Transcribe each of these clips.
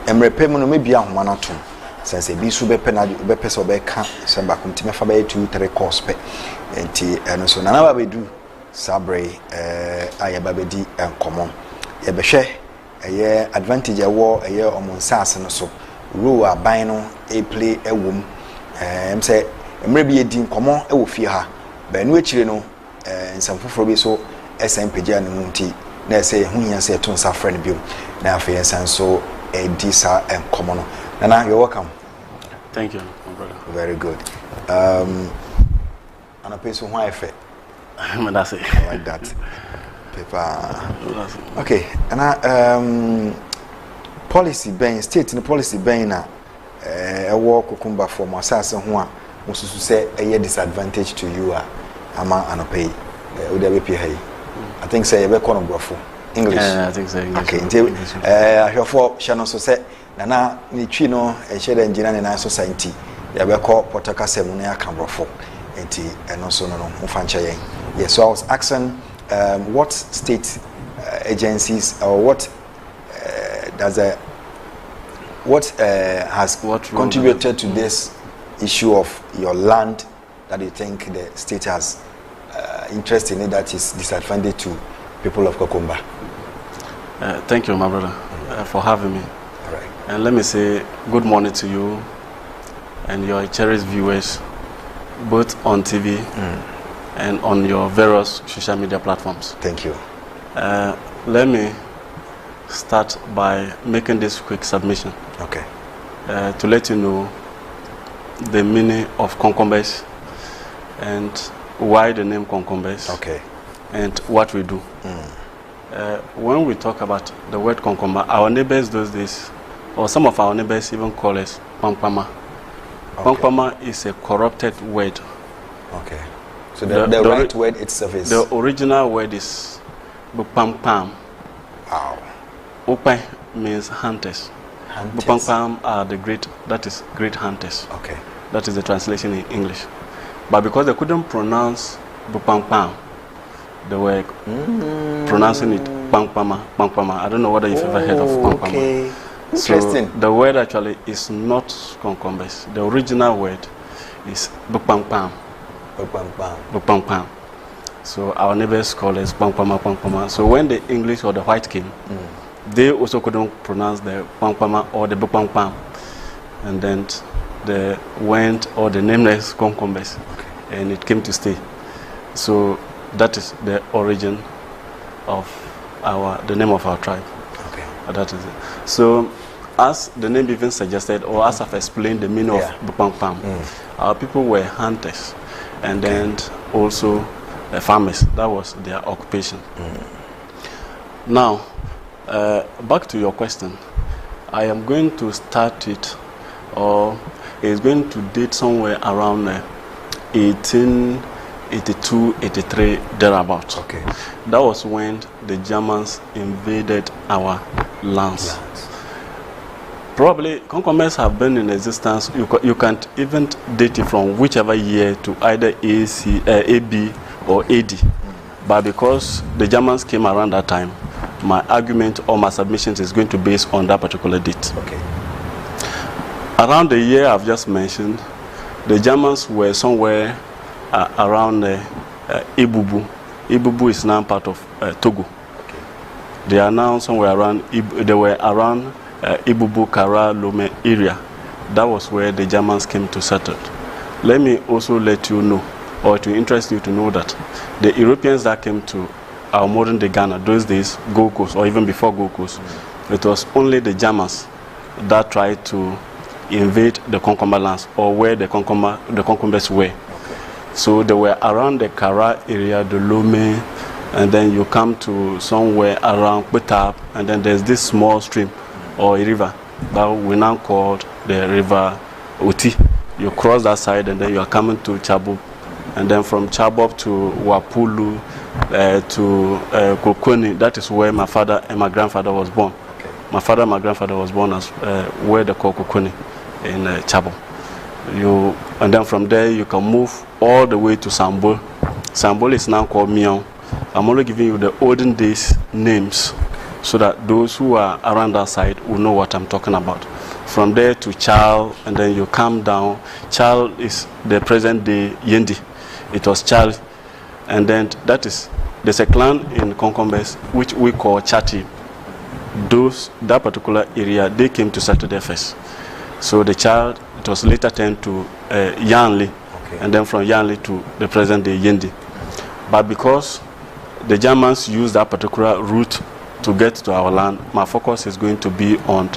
Emrepemu no maybe a homa to sense bi su be penal be pese obeka se ba kumtime fa be 2-3 course pe enti eno so na ba bedu sabre ayaba bedi enkomo ye behwe eye advantage ewo eye omunsase no so rule aban no e play ewom em se emre bi edi enkomo ewo fie ha ba enu akire no nsamfoforo bi so SMPG anu nti na se hu hia se to nsa friend bi na afa yensan so Edisa and Common. Nana, you're welcome. Thank you, my brother. Very good. And a piece of wife. That's it. I like that. Paper. Okay. And policy being state in the policy being a walk Konkomba for Masasa who was to say a disadvantage to you ama and pay. Would there be pay? I think say a beacon of English. Yeah, I think so. English. Okay. Until I for Shannon so say Nana Nichino and Shed Engineer and Society. They were called Potaka Semunia Cambrofo. And also no Mufancha. Yes, so I was asking what state agencies or what has contributed to this issue of your land that you think the state has interest in it that is disadvantage to people of Konkomba. Thank you, my brother, for having me. All right. And let me say good morning to you and your cherished viewers, both on TV and on your various social media platforms. Thank you. Let me start by making this quick submission. Okay. To let you know the meaning of Konkombas and why the name Konkombas. Okay. And what we do. When we talk about the word Konkomba, our neighbors those days, or some of our neighbors even call us Pampama. Okay. Pampama is a corrupted word. Okay. So the right word itself is? The original word is Bupampam. Wow. Upai means hunters. Bupampam are the great hunters. Okay. That is the translation in English. But because they couldn't pronounce Bupampam, they were pronouncing it Pampama, Pampama. I don't know whether you've ever heard of Pampama. Okay. Interesting. So the word actually is not Konkombas. The original word is Bupampam. Bupampam. So our neighbors call us Pampama, Pampama. So when the English or the white came, they also couldn't pronounce the Pampama or the Bupampam. And then the went or the nameless Konkombas. Okay. And it came to stay. So that is the origin of the name of our tribe. Okay. That is it. So, as the name even suggested, or as I've explained the meaning of Bupampam, our people were hunters, and then also farmers. That was their occupation. Now, back to your question. I am going to start it, or it's going to date somewhere around 1882, 83, thereabouts. Okay. That was when the Germans invaded our lands. Probably Konkombas have been in existence. You can't even date it from whichever year to either AB or AD. But because the Germans came around that time, my argument or my submissions is going to be based on that particular date. Okay. Around the year I've just mentioned, the Germans were somewhere around Ibubu. Ibubu is now part of Togo. Okay. They are now somewhere around. They were around Ibubu, Kara, Lome area. That was where the Germans came to settle. Let me also let you know, or to interest you to know, that the Europeans that came to our modern day Ghana those days, Gold Coast, or even before Gold Coast, it was only the Germans that tried to invade the Konkomba lands, or where the Konkombas were. So they were around the Kara area, the Lome, and then you come to somewhere around Petap, and then there's this small stream or a river that we now call the River Oti. You cross that side, and then you are coming to Chabu, and then from Chabu to Wapulu to Kokoni. That is where my father and my grandfather was born. Okay. My father and my grandfather was born as where they call Kokoni in Chabu. And then from there you can move all the way to Sambol. Sambol is now called Mion. I'm only giving you the olden days names so that those who are around that side will know what I'm talking about. From there to Chal, and then you come down. Chal is the present day Yendi. It was Chal, and then there's a clan in Konkombas which we call Chati. That particular area, they came to settle there first. So the Chal, it was later turned to Yanli, and then from Yanli to the present day Yendi. But because the Germans used that particular route to get to our land, my focus is going to be on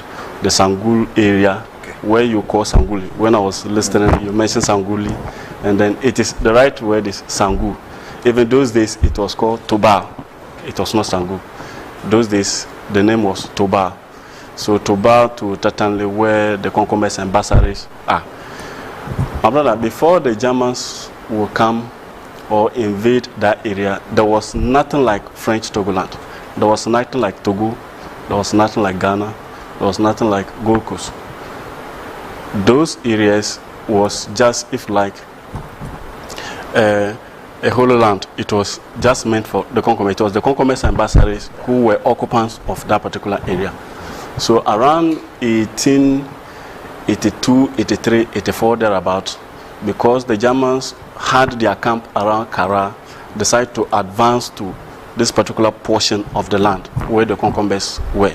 the Sangul area, where you call Sanguli. When I was listening, you mentioned Sanguli, and then it is the right word is Sangu. Even those days, it was called Toba. It was not Sangu. Those days, the name was Toba. So Toba to Tatanle, where the Konkombas and Basares are. My brother, before the Germans will come or invade that area, there was nothing like French Togoland. There was nothing like Togo. There was nothing like Ghana. There was nothing like Gold Coast. Those areas was just, if like, a hollow land. It was just meant for the Konkombas. It was the Konkombas and Basares who were occupants of that particular area. So around 1882, 83, 84, thereabout, because the Germans had their camp around Accra, decided to advance to this particular portion of the land where the Konkombas were.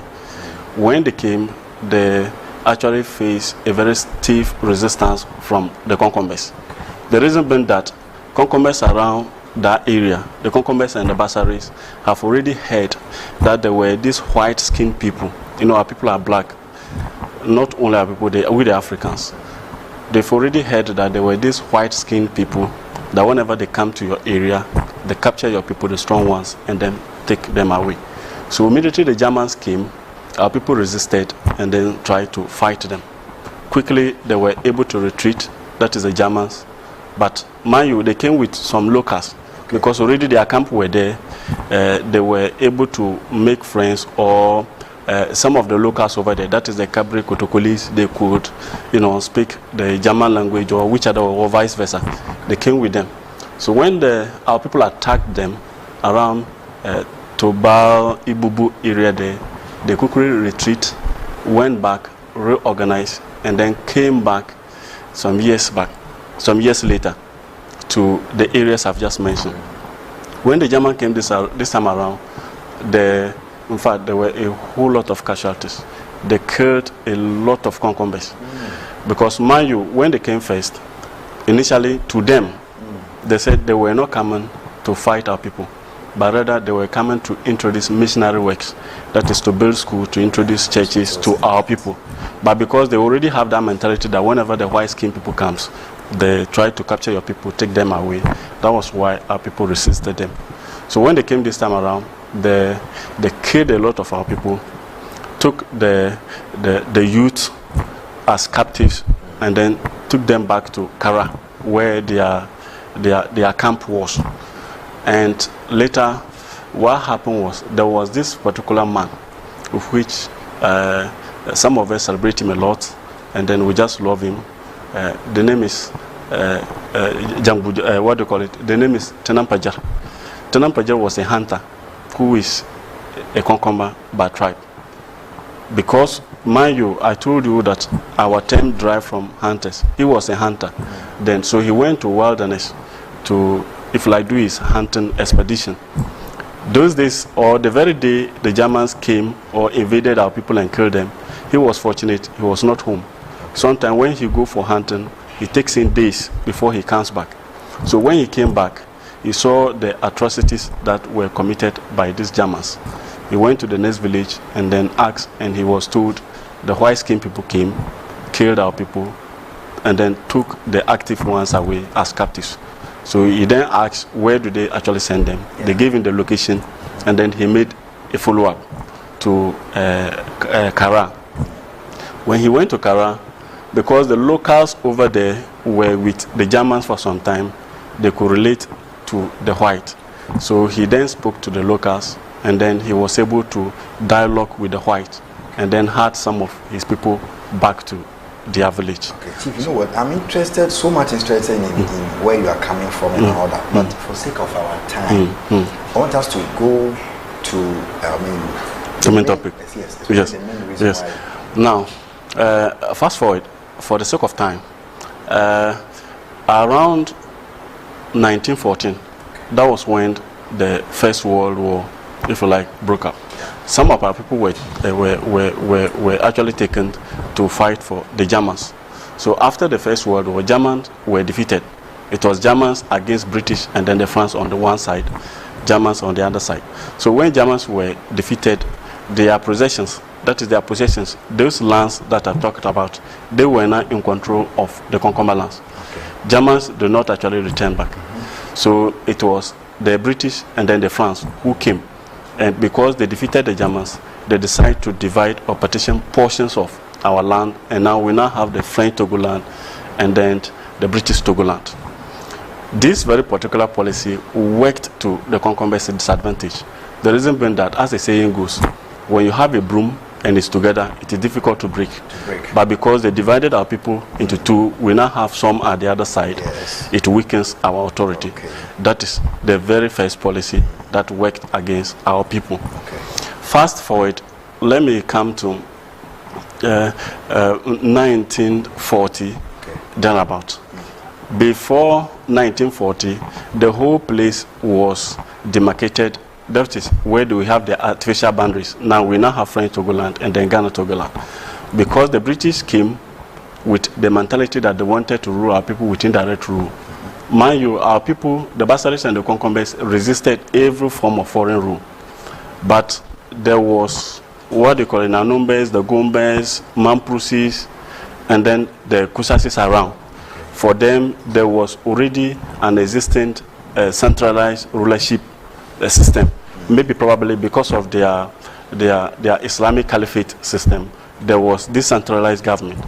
When they came, they actually faced a very stiff resistance from the Konkombas. The reason being that Konkombas around that area, the Konkombas and the Basares, have already heard that there were these white-skinned people. You know, our people are black. Not only our people, we the Africans. They've already heard that there were these white-skinned people that whenever they come to your area, they capture your people, the strong ones, and then take them away. So immediately the Germans came, our people resisted and then tried to fight them. Quickly, they were able to retreat, that is the Germans. But mind you, they came with some locals, because already their camp were there. They were able to make friends, or some of the locals over there, that is the Kabri Kotokolis, they could, speak the German language or which other, or vice versa. They came with them. So when our people attacked them around Tobal, Ibubu area there, they quickly retreat, went back, reorganized, and then came back some years later to the areas I've just mentioned. When the German came this time around, in fact, there were a whole lot of casualties. They killed a lot of Konkombas. Because mind you, when they came first, initially to them, they said they were not coming to fight our people, but rather they were coming to introduce missionary works. That is to build schools, to introduce churches to our people. But because they already have that mentality that whenever the white-skinned people comes, they try to capture your people, take them away. That was why our people resisted them. So when they came this time around, they killed a lot of our people, took the youth as captives, and then took them back to Kara, where their camp was. And later, what happened was, there was this particular man, of which some of us celebrate him a lot, and then we just love him. The name is what do you call it? The name is Tenampajar. Tenampajar was a hunter who is a Konkomba by tribe. Because, mind you, I told you that our term derived from hunters. He was a hunter. Then, so he went to wilderness to, if like do his hunting expedition. Those days, or the very day the Germans came or invaded our people and killed them, he was fortunate, he was not home. Sometimes when he go for hunting, it takes him days before he comes back. So when he came back, he saw the atrocities that were committed by these Germans. He went to the next village and then asked, and he was told the white-skinned people came, killed our people, and then took the active ones away as captives. So he then asked, where do they actually send them? Yeah. They gave him the location, and then he made a follow-up to Kara. When he went to Kara, because the locals over there were with the Germans for some time, they could relate to the white. So he then spoke to the locals, and then he was able to dialogue with the white, and then had some of his people back to their village. Okay, Chief, you know what? I'm interested, so much interested in where you are coming from and all that. But for sake of our time, I want us to go to, the main topic. Yes. Yes. Now, fast forward, for the sake of time, around 1914, that was when the First World War, if you like, broke up. Some of our people were actually taken to fight for the Germans. So after the First World War, Germans were defeated. It was Germans against British, and then the France on the one side, Germans on the other side. So when Germans were defeated, their possessions, that is their possessions, those lands that I talked about, they were now in control of the Konkomba lands. Okay. Germans did not actually return back. So it was the British and then the France who came. And because they defeated the Germans, they decided to divide or partition portions of our land, and now we now have the French Togoland and then the British Togoland. This very particular policy worked to the Konkombas' disadvantage. The reason being that, as the saying goes, when you have a broom and it's together, it is difficult to break. But because they divided our people into two, we now have some at the other side. Yes. It weakens our authority. Okay. That is the very first policy that worked against our people. Okay. Fast forward, let me come to 1940, thereabout. Before 1940, the whole place was demarcated. That is where do we have the artificial boundaries. Now we now have French Togoland and then Ghana Togoland. Because the British came with the mentality that they wanted to rule our people with indirect rule. Mind you, our people, the Basares and the Konkombas, resisted every form of foreign rule. But there was what they call it, Nanumbes, the Gombas, Mamprusis, and then the Kusasis around. For them, there was already an existing centralized rulership system. Maybe probably because of their Islamic Caliphate system, there was decentralized government.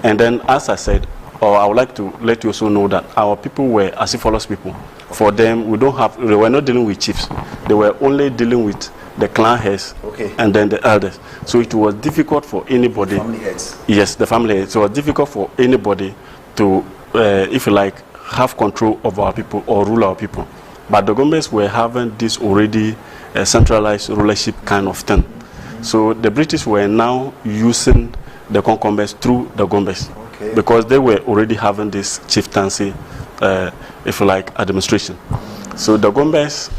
And then, as I said, or I would like to let you also know that our people were acifolous people. For them, they were not dealing with chiefs. They were only dealing with the clan heads and then the elders. So it was difficult for anybody. Family heads. Yes, the family heads. So it was difficult for anybody to, if you like, have control of our people or rule our people. But the Gombas were having this already centralized rulership kind of thing. So the British were now using the Konkombas through the Gombas. Because they were already having this chieftaincy, if you like, administration. So the Gombas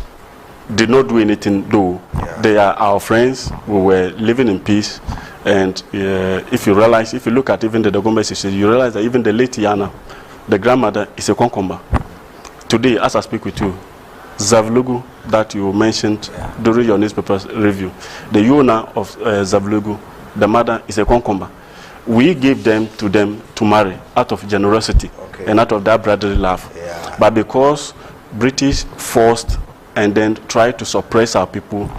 did not do anything, though. They are our friends. We were living in peace. And if you look at even the Gombas, you realize that even the late Yana, the grandmother, is a Konkomba. Today, as I speak with you, Zavlugu, that you mentioned during your newspaper review, the owner of Zavlugu, the mother, is a Konkomba. We gave them to marry out of generosity and out of that brotherly love. But because British forced and then tried to suppress our people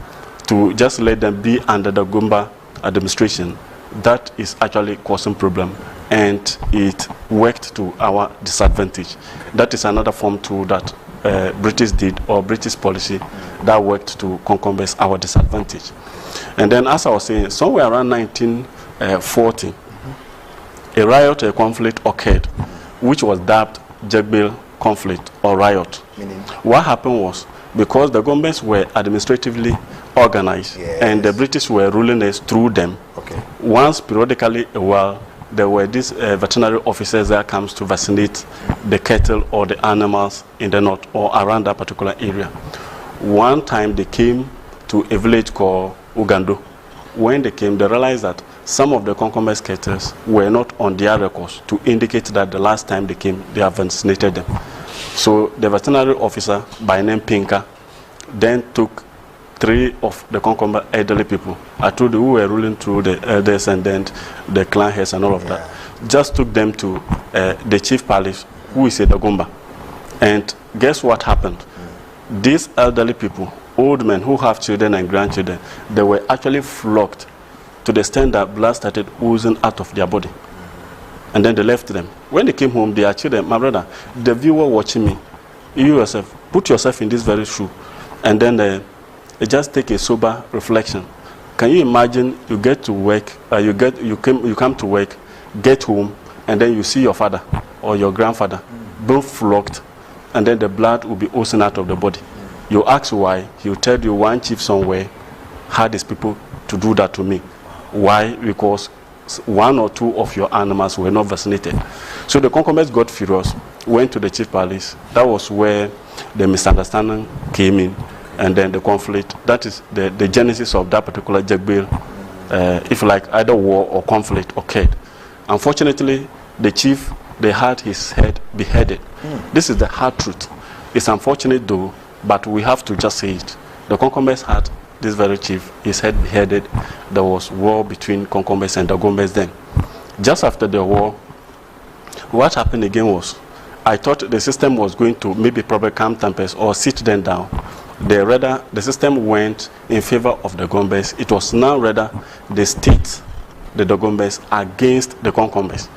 to just let them be under the Gomba administration, that is actually causing problem, and it worked to our disadvantage. That is another form too that British did, or British policy, that worked to Konkombas our disadvantage. And then, as I was saying, somewhere around 1940, a riot, a conflict occurred, which was dubbed Jagbil conflict or riot. Meaning? What happened was, because the Gombas were administratively organized and the British were ruling us through them, once periodically a while, there were these veterinary officers that comes to vaccinate the cattle or the animals in the north or around that particular area. One time they came to a village called Ugando. When they came, they realized that some of the Konkombas cattle were not on their records to indicate that the last time they came, they have vaccinated them. So the veterinary officer by name Pinka then took 3 of the Konkomba elderly people, I told you, who were ruling through the elders and then the clan heads and all of that, just took them to the chief palace, who is a Dagomba. And guess what happened? These elderly people, old men who have children and grandchildren, they were actually flogged to the extent that blood started oozing out of their body. And then they left them. When they came home, their children, my brother, the viewer watching me, you yourself, put yourself in this very shoe, and then just take a sober reflection. Can you imagine you get to work, you come to work, get home, and then you see your father or your grandfather both flogged, and then the blood will be oozing out of the body. You ask why, he'll tell you one chief somewhere had his people to do that to me. Why? Because one or two of your animals were not vaccinated. So the Konkombas got furious, went to the chief palace. That was where the misunderstanding came in, and then the conflict. That is the genesis of that particular Jagbir, if like either war or conflict occurred. Unfortunately, the chief, they had his head beheaded. This is the hard truth. It's unfortunate though, but we have to just say it. The Konkombas had this very chief, his head beheaded. There was war between Konkombas and Dagombas then. Just after the war, what happened again was, I thought the system was going to maybe probably calm tempers or sit them down. The system went in favor of the Gombas. It was now rather the state, the Dagombas, against the Konkombas.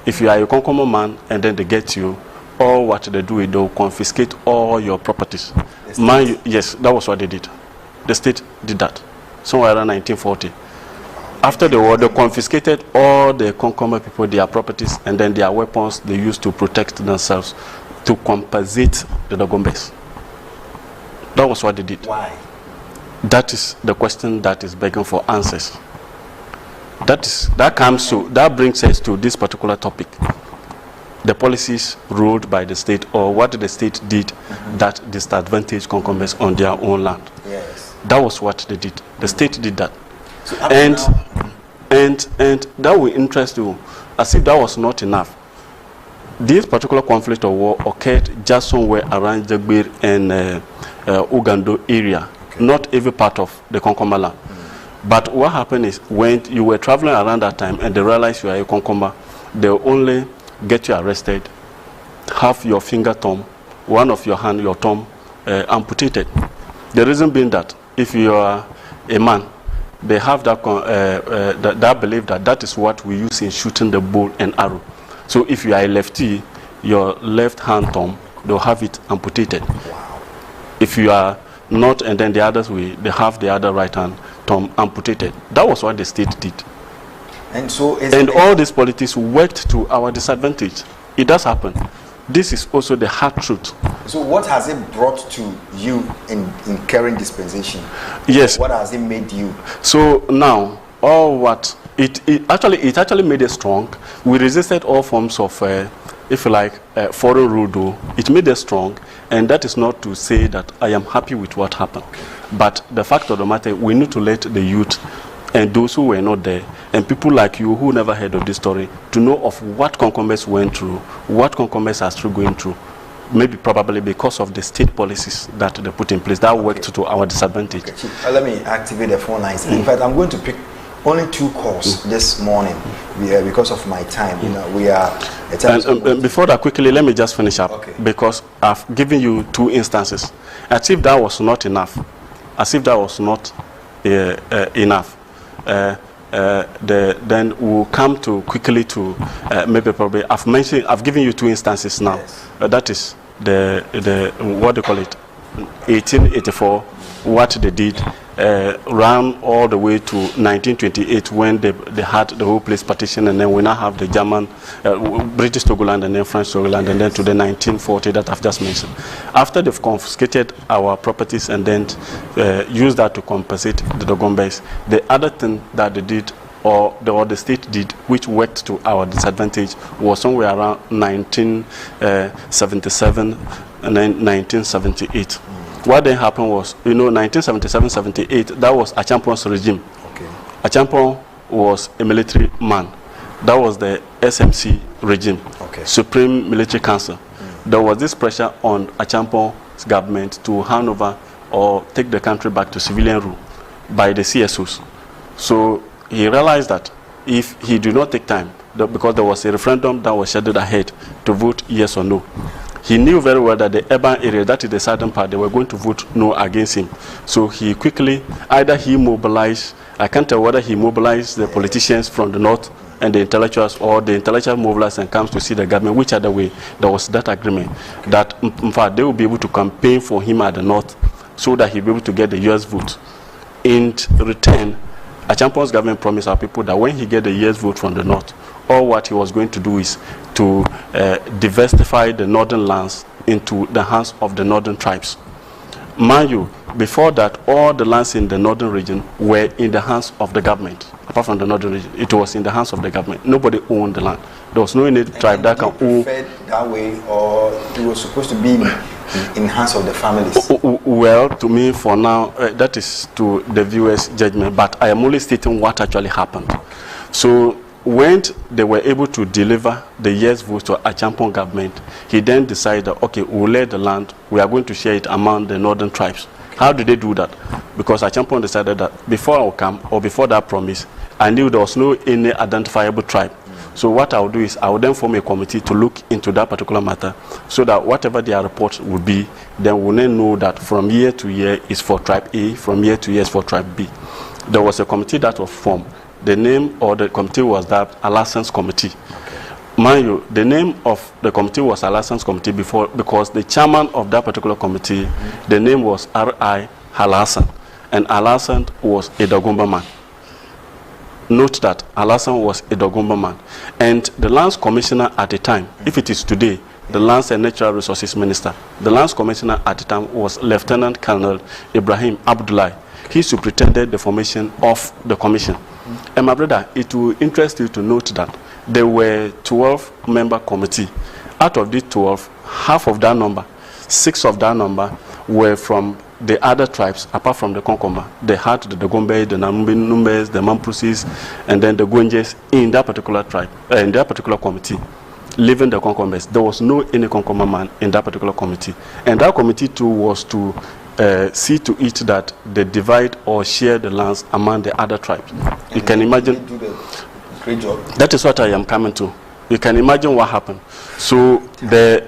If you are a Konkomba man and then they get you, all what they do is they'll confiscate all your properties. Yes, that was what they did. The state did that somewhere around 1940. After the war, they confiscated all the Konkomba people, their properties, and then their weapons they used to protect themselves to compensate the Dagombas. That was what they did. Why? That is the question that is begging for answers. That brings us to this particular topic. The policies ruled by the state, or what the state did that disadvantaged Konkombas on their own land. Yes. That was what they did. The state did that. So and that will interest you, as if that was not enough. This particular conflict or war occurred just somewhere around Jagbir and Ugando area, not every part of the Konkomba land. But what happened is, when you were traveling around that time and they realized you are a Konkomba, they'll only get you arrested, have your finger thumb, one of your hand, your thumb, amputated. The reason being that if you are a man, they have that belief that that is what we use in shooting the bow and arrow. So if you are a lefty, your left hand thumb, they'll have it amputated. Wow. If you are not, and then the others they have the other right hand thumb amputated. That was what the state did. And so all these politics worked to our disadvantage. It does happen. This is also the hard truth. So what has it brought to you in current dispensation? Yes. What has it made you? So now, all what it actually made us strong. We resisted all forms of, if you like, foreign rule though. It made us strong, and that is not to say that I am happy with what happened. But the fact of the matter, we need to let the youth and those who were not there, and people like you who never heard of this story, to know of what Konkombas went through, what Konkombas are still going through, maybe probably because of the state policies that they put in place that worked to our disadvantage. Okay. Let me activate the phone lines. In fact, I'm going to pick only 2 calls this morning because of my time. You know, we are. Before that, quickly, let me just finish up, because I've given you 2 instances. As if that was not enough, as if that was not enough. Then we'll come to quickly to maybe probably I've given you 2 instances now. Yes. That is the what they call it, 1884, what they did, ran all the way to 1928 when they had the whole place partition, and then we now have the German, British Togoland, and then French Togoland, and then to the 1940 that I've just mentioned. After they've confiscated our properties and then used that to compensate the Dagombas, the other thing that they did, or the state did, which worked to our disadvantage, was somewhere around 1977 and then 1978. What then happened was, 1977-78, that was Achampon's regime. Okay. Achampon was a military man. That was the SMC regime, Supreme Military Council. There was this pressure on Achampon's government to hand over or take the country back to civilian rule by the CSOs. So he realized that if he did not take time, because there was a referendum that was scheduled ahead to vote yes or no, he knew very well that the urban area, that is the southern part, they were going to vote no against him. So he quickly, either he mobilized, I can't tell whether he mobilized the politicians from the north and the intellectuals, or the intellectual mobilized and comes to see the government, whichever way. There was that agreement that, in fact, they will be able to campaign for him at the north so that he'll be able to get the US vote. In return, Achampon's government promised our people that when he get the yes vote from the north, all what he was going to do is to diversify the northern lands into the hands of the northern tribes. Mind you, before that, all the lands in the northern region were in the hands of the government. Apart from the northern region, it was in the hands of the government. Nobody owned the land. There was no any tribe that can own. That way, or it was supposed to be in hands of the families? Well, to me, for now, that is to the viewers' judgment. But I am only stating what actually happened. So when they were able to deliver the yes vote to a champion government, he then decided, okay, we'll let the land, we are going to share it among the northern tribes. How did they do that? Because a champion decided that before I come, or before that promise, I knew there was no any identifiable tribe. So what I will do is I will then form a committee to look into that particular matter, so that whatever their report would be, then we'll then know that from year to year is for tribe A, from year to year is for tribe B. There was a committee that was formed. The name of the committee was that a license committee. Mind you, the name of the committee was a license committee before, because the chairman of that particular committee, the name was R.I. Halassan, and Halassan was a Dagomba man. Note that Halassan was a Dagomba man. And the lands commissioner at the time, if it is today, the Lands and Natural Resources Minister, the lands commissioner at the time was Lieutenant Colonel Ibrahim Abdullahi. He superintended the formation of the commission. And my brother, it will interest you to note that there were 12-member committee. Out of these 12, half of that number, 6 of that number were from the other tribes, apart from the Konkomba. They had the Dagombe, the Numbes, the Mamprusis, and then the Gwenjes in that particular tribe, in that particular committee, leaving the Konkombas. There was no any Konkomba man in that particular committee. And that committee too was to see to it that they divide or share the lands among the other tribes. You can imagine. Do the great job. That is what I am coming to. You can imagine what happened. So the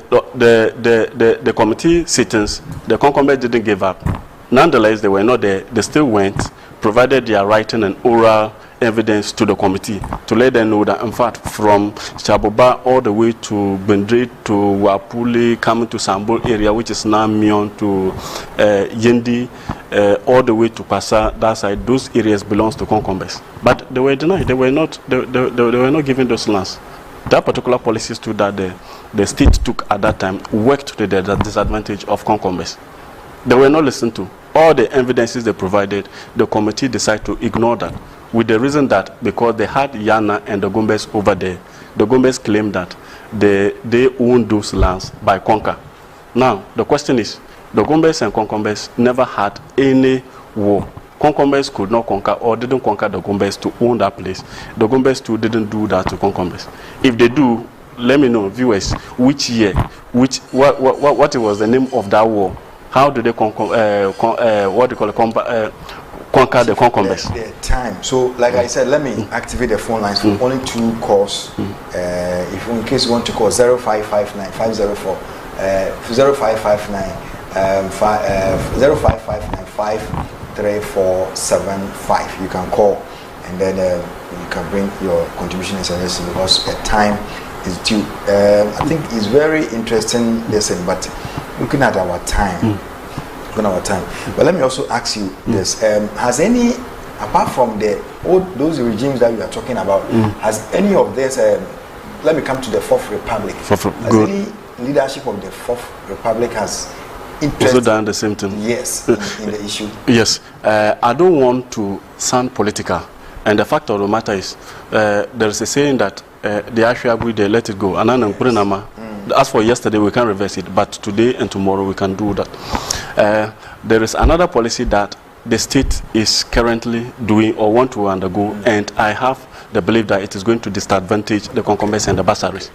committee sittings, the Konkombas didn't give up. Nonetheless, they were not there. They still went, provided their writing and oral evidence to the committee to let them know that, in fact, from Chaboba all the way to Bendri to Wapuli, coming to Sambol area, which is now Mion, to Yendi, all the way to Pasa, that side, those areas belongs to Konkombas. But they were denied. They were not given those lands. That particular policy stood that the state took at that time worked to the disadvantage of Konkombas. They were not listened to. All the evidences they provided, the committee decided to ignore that, with the reason that because they had Yana and the Gombes over there, the Gombes claimed that they owned those lands by conquer. Now, the question is, the Gombes and Konkombas never had any war. Konkombas could not conquer or didn't conquer the Gombes to own that place. The Gombes too didn't do that to Konkombas. If they do, let me know, viewers, which year, what was the name of that war? How did they conquer the Konkombas? The time. So, like I said, let me activate the phone lines for only 2 calls. If in case you want to call 0559 504 0559 0559 53475. You can call, and then you can bring your contribution and suggestion, because the time is due. I think it's very interesting lesson, but looking at our time, but let me also ask you this: has any, apart from those regimes that we are talking about, has any of this? Let me come to the Fourth Republic. Has any leadership of the Fourth Republic has also done the same thing? Yes, in the issue. Yes, I don't want to sound political, and the fact of the matter is, there is a saying that the Ashwabi, they let it go. As for yesterday, we can reverse it, but today and tomorrow we can do that. There is another policy that the state is currently doing or want to undergo, and I have the belief that it is going to disadvantage the Konkombas and the Basares.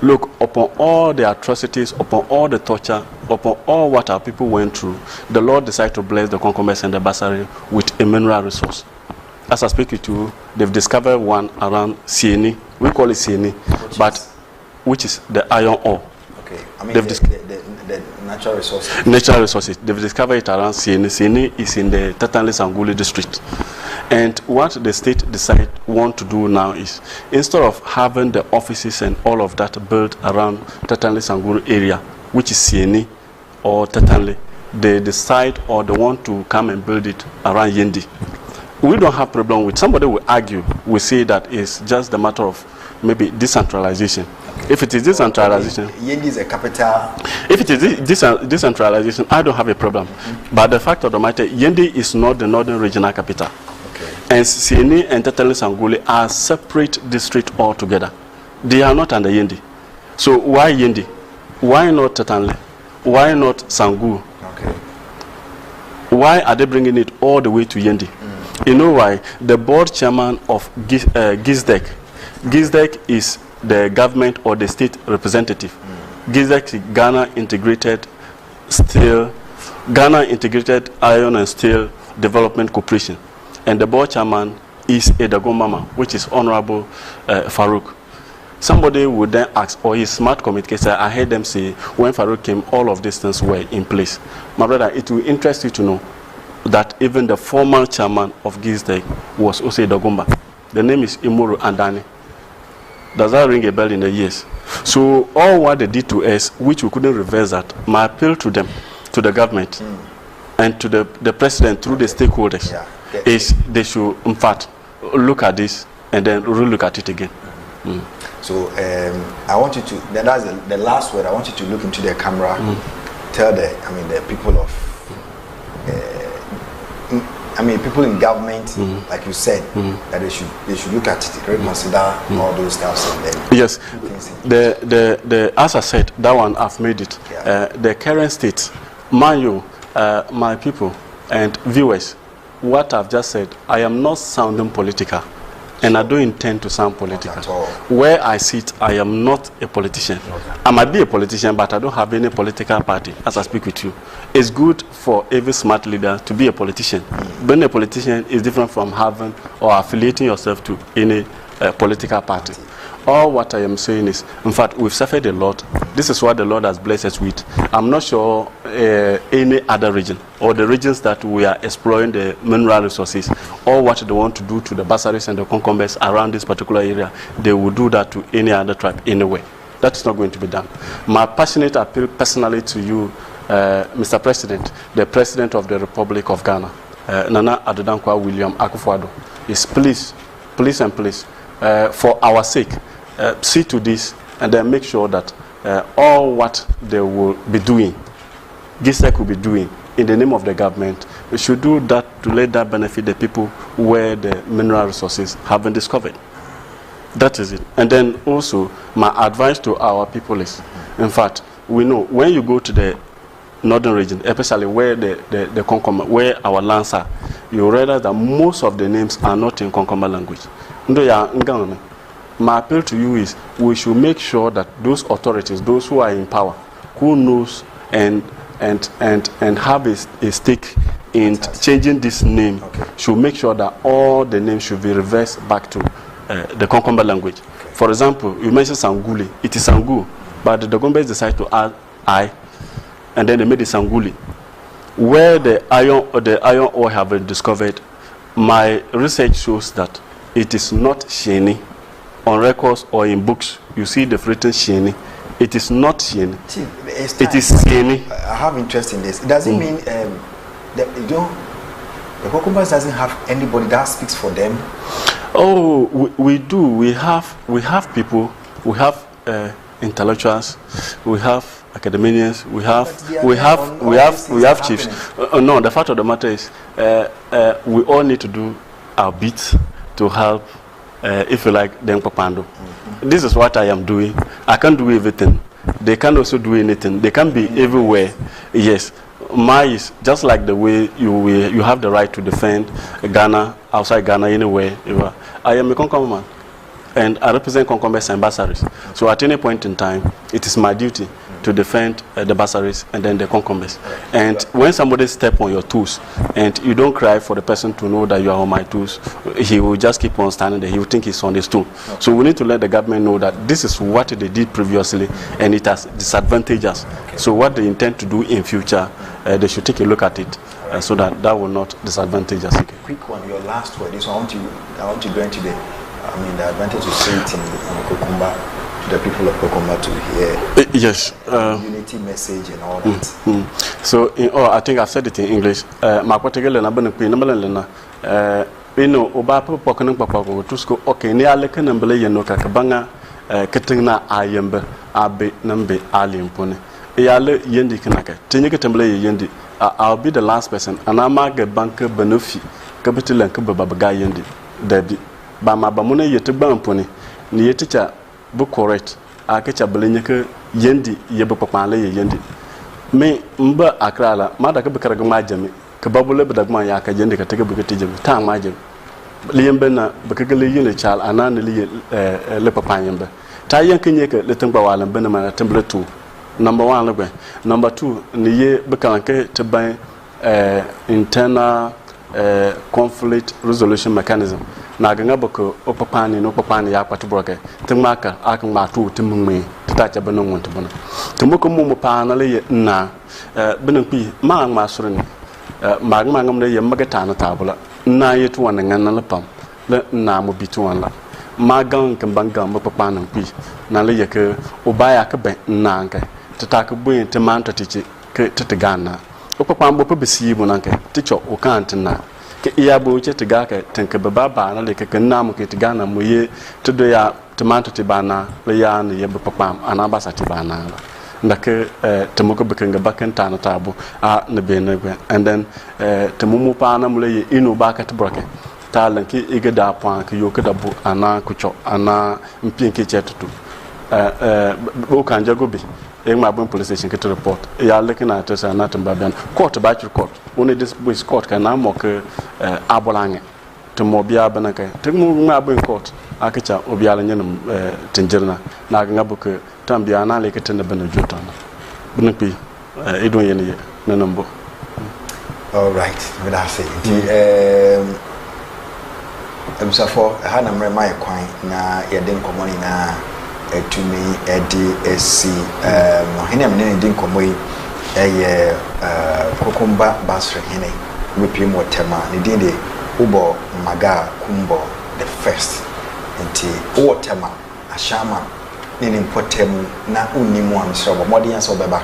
Look, upon all the atrocities, upon all the torture, upon all what our people went through, the Lord decided to bless the Konkombas and the Basares with a mineral resource. As I speak to you, they've discovered one around Sieni. We call it Sieni, which is the iron ore. Okay, I mean the natural resources. Natural resources. They've discovered it around Sieni. Sieni is in the Tatanle-Sanguli district. And what the state want to do now is, instead of having the offices and all of that built around Tatanle-Sanguli area, which is Sieni or Tatanle, they decide or they want to come and build it around Yendi. We don't have problem with, somebody will argue, we say that it's just the matter of maybe decentralization. Okay. If it is decentralization, Yendi is a capital. If it is decentralization, I don't have a problem. But the fact of the matter, Yendi is not the northern regional capital. Okay. And Sieni and Tetele Sanguli are separate districts altogether. They are not under Yendi. So why Yendi? Why not Tetanle? Why not Sangu? Okay. Why are they bringing it all the way to Yendi? You know why? The board chairman of GISDEC is the government or the state representative. GISDEC is Ghana Integrated Iron and Steel Development Corporation. And the board chairman is Edagomama, which is Honorable Farouk. Somebody would then ask, or his smart communicator, I heard them say, when Farouk came, all of these things were in place. My brother, it will interest you to know that even the former chairman of GISDEC was also Edagomba. The name is Imuru Andani. Does that ring a bell in the years? So all what they did to us, which we couldn't reverse that, my appeal to them, to the government, and to the president through the stakeholders, is they should, in fact, look at this and then re-look at it again. So I want you to, that's the last word, I want you to look into the camera, tell the people of, people in government, like you said, that they should look at it, reconsider all those stuff. And then yes, as I said, that one I've made it. Yeah. The current state, my people and viewers, what I've just said, I am not sounding political. And I don't intend to sound political. Where I sit, I am not a politician. I might be a politician, but I don't have any political party as I speak with you. It's good for every smart leader to be a politician. Being a politician is different from having or affiliating yourself to any political party. All what I am saying is, in fact, we've suffered a lot. This is what the Lord has blessed us with. I'm not sure any other region or the regions that we are exploring the mineral resources or what they want to do to the Basares and the Konkombas around this particular area, they will do that to any other tribe anyway. That is not going to be done. My passionate appeal personally to you, Mr. President, the President of the Republic of Ghana, Nana Adodankwa William Akufo-Addo, is please, for our sake, see to this and then make sure that all what they will be doing, GISDEC will be doing in the name of the government, we should do that to let that benefit the people where the mineral resources have been discovered. That is it. And then also, my advice to our people is, in fact, we know when you go to the northern region, especially where the Konkomba, where our lands are, you realize that most of the names are not in Konkomba language. My appeal to you is we should make sure that those authorities, those who are in power, who knows and have a stake in changing this name, should make sure that all the names should be reversed back to the Konkomba language. For example, you mentioned Sanguli. It is Sangu, but the Konkombas decided to add I, and then they made it Sanguli. Where the iron ore have been discovered, my research shows that it is not Sheni. On records or in books, you see the written Sheni. It is not Sheni. It is Sheni. I have interest in this. Does it mean the Konkombas doesn't have anybody that speaks for them? Oh, we do. We have people. We have intellectuals. We have academicians. We have chiefs. No, the fact of the matter is, we all need to do our bit to help, if you like, them Papando. This is what I am doing. I can't do everything. They can also do anything. They can be everywhere. Yes. Mine is just like the way you have the right to defend Ghana, outside Ghana, anywhere. I am a Konkomba man, and I represent Konkombas and Basares. So at any point in time, it is my duty to defend the Basares and then the Konkombas. And when somebody steps on your toes and you don't cry for the person to know that you are on my toes, he will just keep on standing there. He will think he's on his toe. So we need to let the government know that this is what they did previously and it has disadvantaged us. So what they intend to do in future, they should take a look at it so that will not disadvantage us. Okay. Quick one, your last word. This one, I want to go into the advantage of saying it in Konkomba, the people of Konkomba to hear yes, unity message and all that. So, I think I've said it in English. bino oba pokon papa ko tusko okay ni ale kan mbele yeno ka banga ketingna ayembe abe nambe alimpone yale yendi kanaka tinye ketembele yendi I'll be the last person and I'm a bank benefi capital ke babaga yendi dabi ba ma ba muna yete bampone ni yete cha bu correct ake cha belenye ke yendi yebe papa le yendi me mba akrala ma da ke bekara ma jami ke babule be da ma ya ka yendi ka tege be ke tije ta ma jami liyembe na bekagele yele chal anana li le papa yembe ta yanke nyeke le tangba wala bena ma temble tu number 1 le number 2 ni ye bekanke te ban internal conflict resolution mechanism na ganga boko opapani no papani ya kwatu broke tangmaka akma tu timmi ta cha bena wonto bana tumoko mu pa na le na bena pi ma ma surni ma ngam le yemma ga ta na tabula na yetu wana ngana la pam le na mo bitu wana ma gang kan bangam mo papa nan pi na le yeke obaya ka ben na nka tata ka buin te man tatiche ke tete gana o papa mbo pe bisi mu nan ka ticho o kan na ke iya bo che te ga ka tan ka baba na le ke na mo ke te gana mo ye to do ya te man tati bana le ya ne ye papa ana basa ti bana ndake temoko bekenga bakenta na tabu a ne benegwe and then temumu pa na mule inu bakat broke talanki igeda point ke yoke bu ana kucho ana mpinke chetutu o kanja gobi e ma bon police station ke report ya lekina to sa na tamba ban court ba court only this boys court kana mo ke abolange to mo bia bana kai temu ma bon court akacha obiala nyenum tinjirna na ga buke tambia na le ketende bana jotana bunpi edon yene na nambo. All right, good afternoon. Ebusafo ha na mre mai kwan na yeden komoni na etumi EDSC hene mne din komoi eye Konkomba Basare hene repi mo tema ne din de ubo maga kumbo the first enti o tema ashama ni mpotemu na unimu amsro modern ya so beba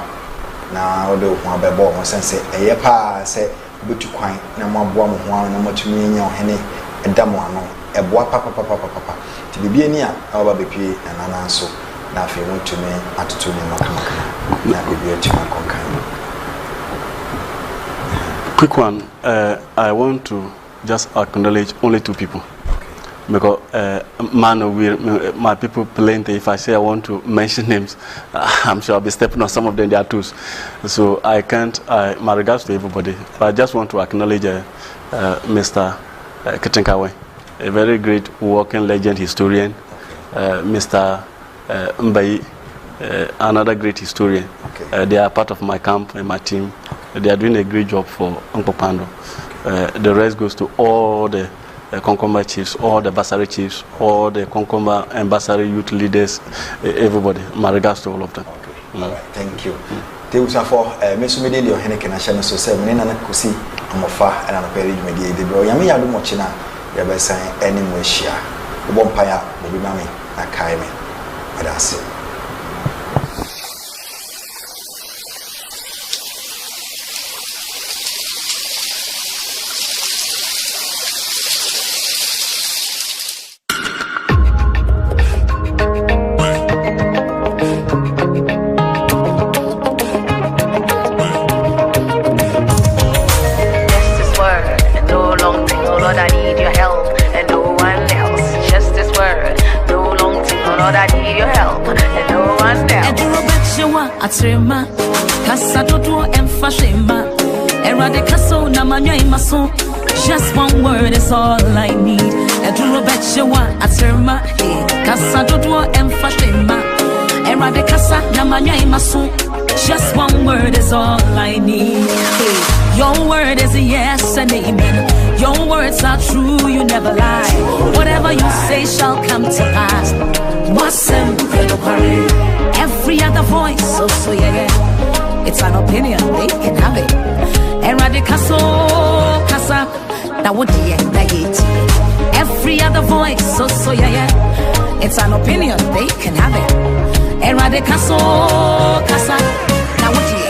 na odo ho beba mo sense eye pa se betu kwan na maboa mo ho na matumi nya hene edamo ano eboa papa ti bibie ni a aba bepie na nana so na afi mutumi atoto ni makamaka na bibie tuma konkan. Quick one, I want to just acknowledge only 2 people. Because my people plenty. If I say I want to mention names, I'm sure I'll be stepping on some of them. They are twos, so I can't. My regards to everybody, but I just want to acknowledge Mr. Ketenkawe, a very great working legend historian. Mr. Mbai, another great historian. Okay. They are part of my camp and my team. They are doing a great job for Uncle Pando. The rest goes to all the Konkomba chiefs, all the Basare chiefs, all the Konkomba and Basare youth leaders, everybody. My regards to all of them. Okay. All right. Thank you. Teusafo, mesumede le ohene kenasha no so se me na kosi amofa na na peri dwumede de bro yame yado mo china ya besan eni mo ehia wo mpaya obi mame na kai me adase. Atrema kasa dodo emfashema erade kaso na manya imaso just one word is all I need eduro betchewa atrema kasa dodo emfashema erade kasa na manya imaso just one word is all I need your word is a yes and amen your words are true you never lie whatever you say shall come to pass wasem every other voice, so yeah, it's an opinion, they can have it. Eradicaso, casa, that would be it. Every other voice, so yeah, it's an opinion, they can have it. Eradicaso, casa, that would be